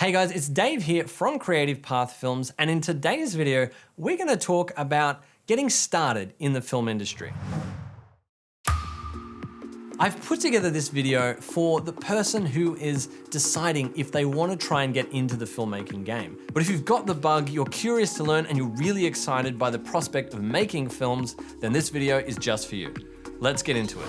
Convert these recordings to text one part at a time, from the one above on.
Hey guys, it's Dave here from Creative Path Films, and in today's video, we're gonna talk about getting started in the film industry. I've put together this video for the person who is deciding if they want to try and get into the filmmaking game. But if you've got the bug, you're curious to learn, and you're really excited by the prospect of making films, then this video is just for you. Let's get into it.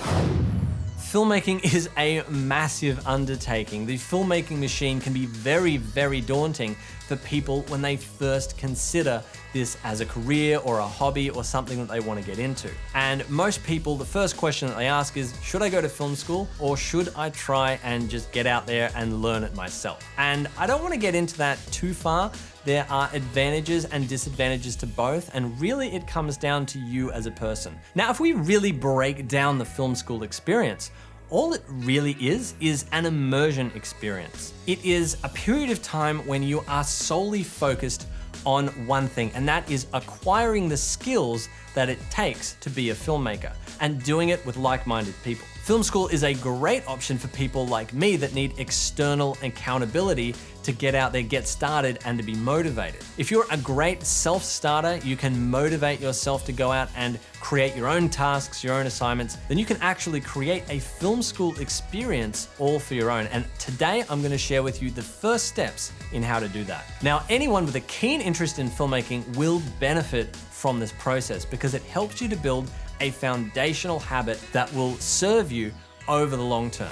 Filmmaking is a massive undertaking. The filmmaking machine can be very, very daunting for people when they first consider this as a career or a hobby or something that they want to get into. And most people, the first question that they ask is, should I go to film school or should I try and just get out there and learn it myself? And I don't want to get into that too far. There are advantages and disadvantages to both, and really it comes down to you as a person. Now, if we really break down the film school experience, all it really is an immersion experience. It is a period of time when you are solely focused on one thing, and that is acquiring the skills that it takes to be a filmmaker and doing it with like-minded people. Film school is a great option for people like me that need external accountability to get out there, get started, and to be motivated. If you're a great self-starter, you can motivate yourself to go out and create your own tasks, your own assignments, then you can actually create a film school experience all for your own. And today I'm gonna share with you the first steps in how to do that. Now, anyone with a keen interest in filmmaking will benefit from this process because it helps you to build a foundational habit that will serve you over the long term.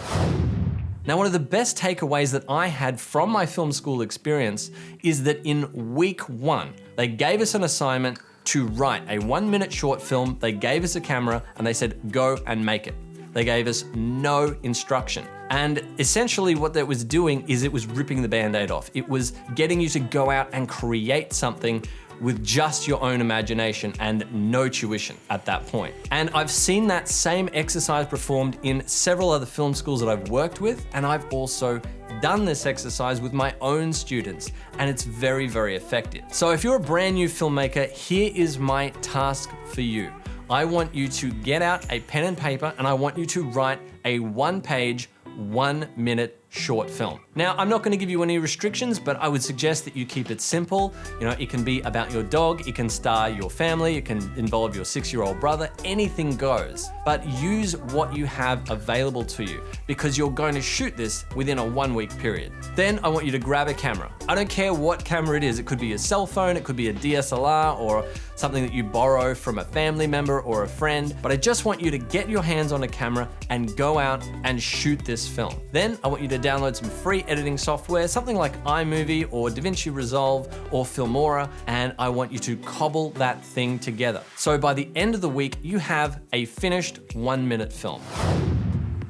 Now, one of the best takeaways that I had from my film school experience is that in week one, they gave us an assignment to write a 1-minute short film. They gave us a camera and they said, go and make it. They gave us no instruction. And essentially what that was doing is it was ripping the Band-Aid off. It was getting you to go out and create something with just your own imagination and no tuition at that point. And I've seen that same exercise performed in several other film schools that I've worked with, and I've also done this exercise with my own students, and it's very, very effective. So if you're a brand new filmmaker, here is my task for you. I want you to get out a pen and paper, and I want you to write a 1-page, 1-minute short film. Now, I'm not gonna give you any restrictions, but I would suggest that you keep it simple. You know, it can be about your dog, it can star your family, it can involve your 6-year-old brother, anything goes. But use what you have available to you because you're going to shoot this within a 1-week period. Then I want you to grab a camera. I don't care what camera it is. It could be a cell phone, it could be a DSLR, or something that you borrow from a family member or a friend, but I just want you to get your hands on a camera and go out and shoot this film. Then I want you to download some free editing software, something like iMovie or DaVinci Resolve or Filmora, and I want you to cobble that thing together. So by the end of the week, you have a finished 1-minute film.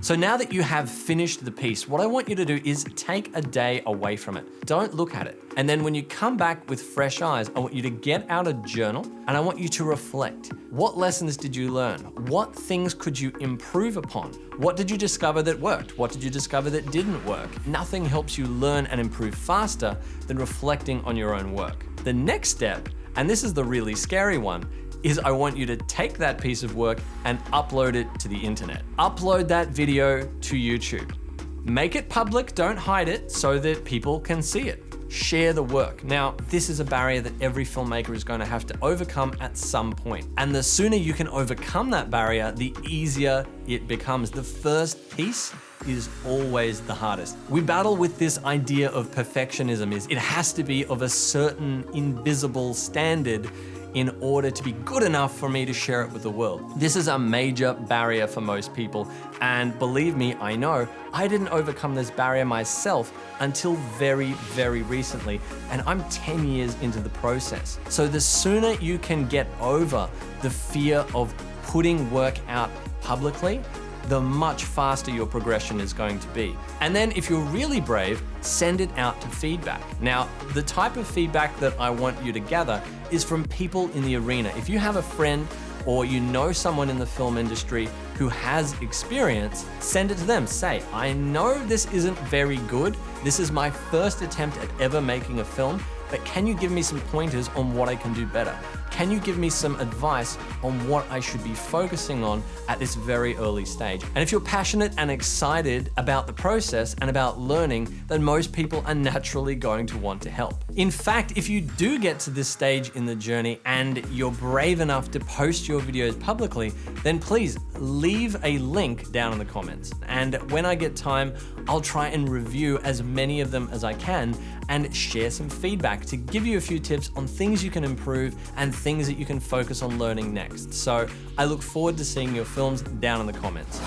So now that you have finished the piece, what I want you to do is take a day away from it. Don't look at it. And then when you come back with fresh eyes, I want you to get out a journal and I want you to reflect. What lessons did you learn? What things could you improve upon? What did you discover that worked? What did you discover that didn't work? Nothing helps you learn and improve faster than reflecting on your own work. The next step, and this is the really scary one, is I want you to take that piece of work and upload it to the internet. Upload that video to YouTube. Make it public, don't hide it, so that people can see it. Share the work. Now, this is a barrier that every filmmaker is going to have to overcome at some point. And the sooner you can overcome that barrier, the easier it becomes. The first piece is always the hardest. We battle with this idea of perfectionism. It has to be of a certain invisible standard in order to be good enough for me to share it with the world. This is a major barrier for most people, and believe me, I know, I didn't overcome this barrier myself until very, very recently, and I'm 10 years into the process. So the sooner you can get over the fear of putting work out publicly, the much faster your progression is going to be. And then if you're really brave, send it out to feedback. Now, the type of feedback that I want you to gather is from people in the arena. If you have a friend or you know someone in the film industry who has experience, send it to them. Say, I know this isn't very good. This is my first attempt at ever making a film, but can you give me some pointers on what I can do better? can you give me some advice on what I should be focusing on at this very early stage? And if you're passionate and excited about the process and about learning, then most people are naturally going to want to help. In fact, if you do get to this stage in the journey and you're brave enough to post your videos publicly, then please leave a link down in the comments. And when I get time, I'll try and review as many of them as I can and share some feedback to give you a few tips on things you can improve and things that you can focus on learning next. So I look forward to seeing your films down in the comments.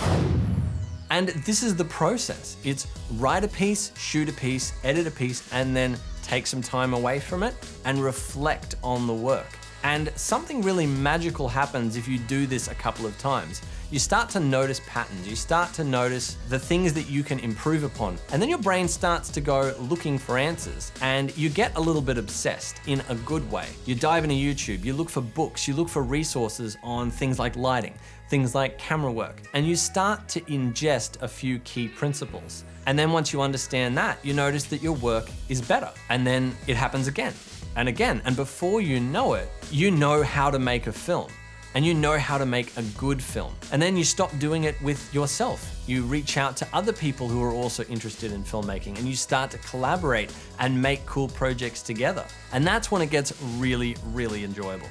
And this is the process. It's write a piece, shoot a piece, edit a piece, and then take some time away from it and reflect on the work. And something really magical happens if you do this a couple of times. You start to notice patterns, you start to notice the things that you can improve upon. And then your brain starts to go looking for answers and you get a little bit obsessed in a good way. You dive into YouTube, you look for books, you look for resources on things like lighting, things like camera work, and you start to ingest a few key principles. And then once you understand that, you notice that your work is better. And then it happens again and again. And before you know it, you know how to make a film. And you know how to make a good film. And then you stop doing it with yourself. You reach out to other people who are also interested in filmmaking and you start to collaborate and make cool projects together. And that's when it gets really, really enjoyable.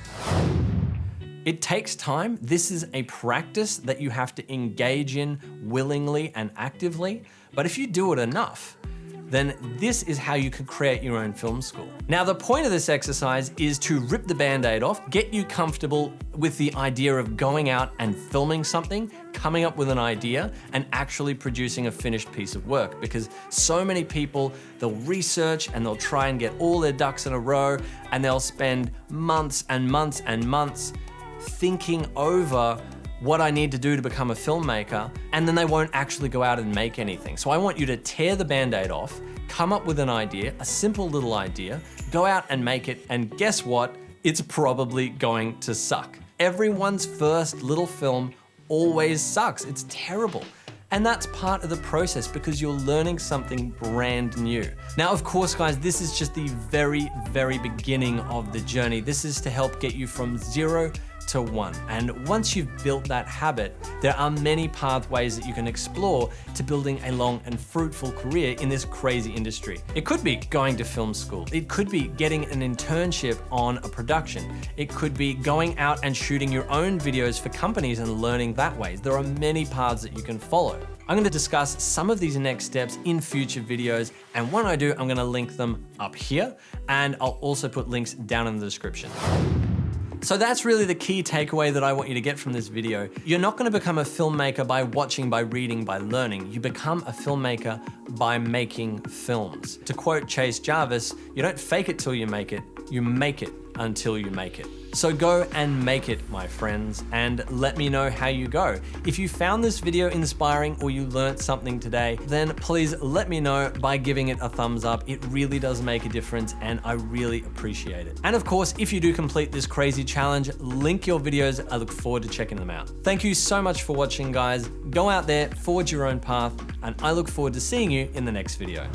It takes time. This is a practice that you have to engage in willingly and actively. But if you do it enough, then this is how you can create your own film school. Now, the point of this exercise is to rip the Band-Aid off, get you comfortable with the idea of going out and filming something, coming up with an idea, and actually producing a finished piece of work. Because so many people, they'll research and they'll try and get all their ducks in a row, and they'll spend months and months and months thinking over what I need to do to become a filmmaker, and then they won't actually go out and make anything. So I want you to tear the Band-Aid off, come up with an idea, a simple little idea, go out and make it, and guess what? It's probably going to suck. Everyone's first little film always sucks. It's terrible. And that's part of the process because you're learning something brand new. Now, of course, guys, this is just the very, very beginning of the journey. This is to help get you from 0 to 1. And once you've built that habit, there are many pathways that you can explore to building a long and fruitful career in this crazy industry. It could be going to film school. It could be getting an internship on a production. It could be going out and shooting your own videos for companies and learning that way. There are many paths that you can follow. I'm going to discuss some of these next steps in future videos, and when I do, I'm going to link them up here, and I'll also put links down in the description. So that's really the key takeaway that I want you to get from this video. You're not going to become a filmmaker by watching, by reading, by learning. You become a filmmaker by making films. To quote Chase Jarvis, you don't fake it till you make it until you make it. So go and make it, my friends, and let me know how you go. If you found this video inspiring or you learned something today, then please let me know by giving it a thumbs up. It really does make a difference and I really appreciate it. And of course, if you do complete this crazy challenge, link your videos. I look forward to checking them out. Thank you so much for watching, guys. Go out there, forge your own path, and I look forward to seeing you in the next video.